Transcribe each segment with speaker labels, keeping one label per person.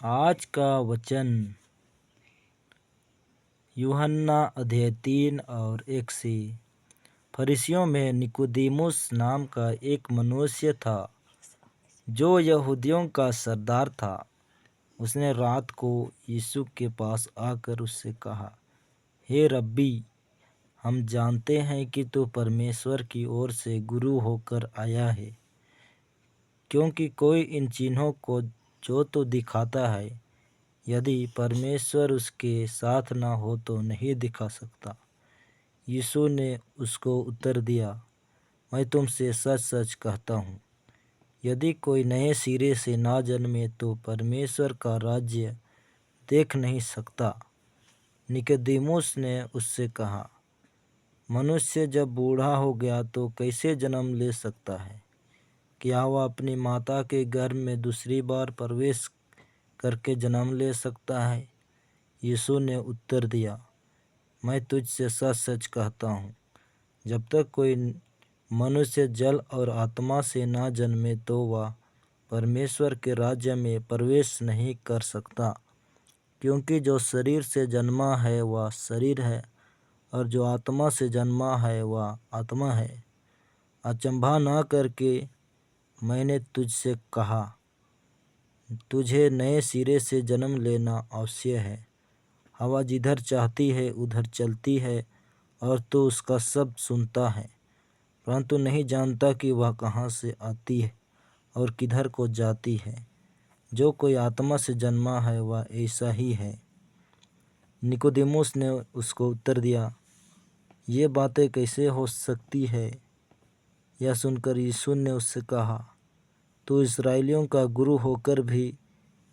Speaker 1: आज का वचन यूहन्ना अध्याय 3 और 1 से। फरीसियों में निकोदेमुस नाम का एक मनुष्य था जो यहूदियों का सरदार था। उसने रात को यीशु के पास आकर उससे कहा, हे रब्बी, हम जानते हैं कि तू परमेश्वर की ओर से गुरु होकर आया है, क्योंकि कोई इन चिन्हों को जो तू दिखाता है, यदि परमेश्वर उसके साथ न हो तो नहीं दिखा सकता। यीशु ने उसको उत्तर दिया, मैं तुमसे सच सच कहता हूँ, यदि कोई नए सिरे से ना जन्मे तो परमेश्वर का राज्य देख नहीं सकता। निकोदेमुस ने उससे कहा, मनुष्य जब बूढ़ा हो गया तो कैसे जन्म ले सकता है? क्या वह अपनी माता के गर्भ में दूसरी बार प्रवेश करके जन्म ले सकता है? यीशु ने उत्तर दिया, मैं तुझसे सच सच कहता हूँ, जब तक कोई मनुष्य जल और आत्मा से ना जन्मे तो वह परमेश्वर के राज्य में प्रवेश नहीं कर सकता। क्योंकि जो शरीर से जन्मा है वह शरीर है, और जो आत्मा से जन्मा है वह आत्मा है। अचंभा न करके मैंने तुझसे कहा, तुझे नए सिरे से जन्म लेना आवश्यक है। हवा जिधर चाहती है उधर चलती है और तू उसका शब्द सुनता है, परंतु नहीं जानता कि वह कहाँ से आती है और किधर को जाती है। जो कोई आत्मा से जन्मा है वह ऐसा ही है। निकोदेमुस ने उसको उत्तर दिया, ये बातें कैसे हो सकती है? यह सुनकर यीशु ने उससे कहा, तू इस्राएलियों का गुरु होकर भी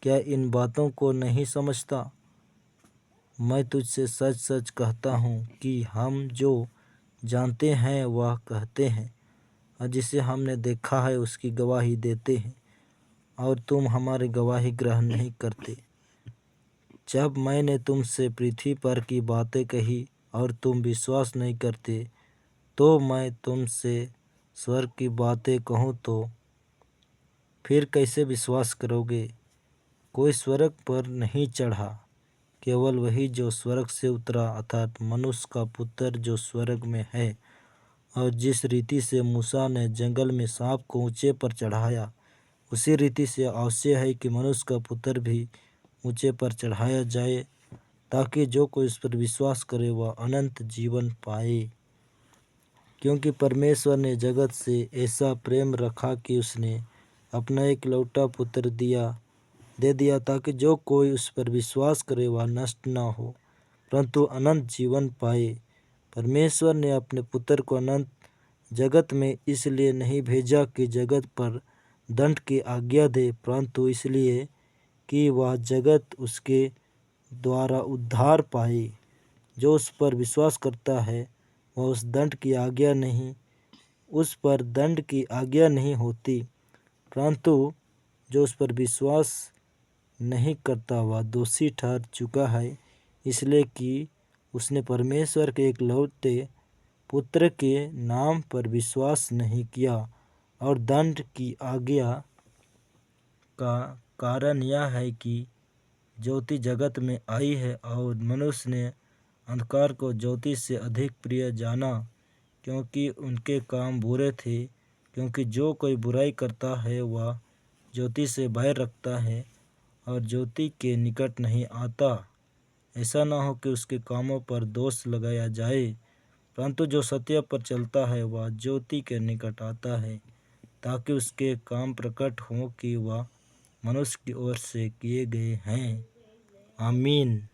Speaker 1: क्या इन बातों को नहीं समझता? मैं तुझसे सच सच कहता हूँ कि हम जो जानते हैं वह कहते हैं, और जिसे हमने देखा है उसकी गवाही देते हैं, और तुम हमारी गवाही ग्रहण नहीं करते। जब मैंने तुमसे पृथ्वी पर की बातें कही और तुम विश्वास नहीं करते, तो मैं तुमसे स्वर्ग की बातें कहूँ तो फिर कैसे विश्वास करोगे? कोई स्वर्ग पर नहीं चढ़ा, केवल वही जो स्वर्ग से उतरा, अर्थात मनुष्य का पुत्र जो स्वर्ग में है। और जिस रीति से मूसा ने जंगल में सांप को ऊंचे पर चढ़ाया, उसी रीति से आवश्यक है कि मनुष्य का पुत्र भी ऊंचे पर चढ़ाया जाए, ताकि जो कोई इस पर विश्वास करे वह अनंत जीवन पाए। क्योंकि परमेश्वर ने जगत से ऐसा प्रेम रखा कि उसने अपना एकलौता पुत्र दे दिया, ताकि जो कोई उस पर विश्वास करे वह नष्ट न हो, परंतु अनंत जीवन पाए। परमेश्वर ने अपने पुत्र को अनंत जगत में इसलिए नहीं भेजा कि जगत पर दंड की आज्ञा दे, परंतु इसलिए कि वह जगत उसके द्वारा उद्धार पाए। जो उस पर विश्वास करता है वह उस पर दंड की आज्ञा नहीं होती, परंतु जो उस पर विश्वास नहीं करता वह दोषी ठहर चुका है, इसलिए कि उसने परमेश्वर के एकलौते पुत्र के नाम पर विश्वास नहीं किया। और दंड की आज्ञा का कारण यह है कि ज्योति जगत में आई है और मनुष्य ने अंधकार को ज्योति से अधिक प्रिय जाना, क्योंकि उनके काम बुरे थे। क्योंकि जो कोई बुराई करता है वह ज्योति से बैर रखता है और ज्योति के निकट नहीं आता, ऐसा न हो कि उसके कामों पर दोष लगाया जाए। परंतु जो सत्य पर चलता है वह ज्योति के निकट आता है, ताकि उसके काम प्रकट हों कि वह मनुष्य की ओर से किए गए हैं। आमीन।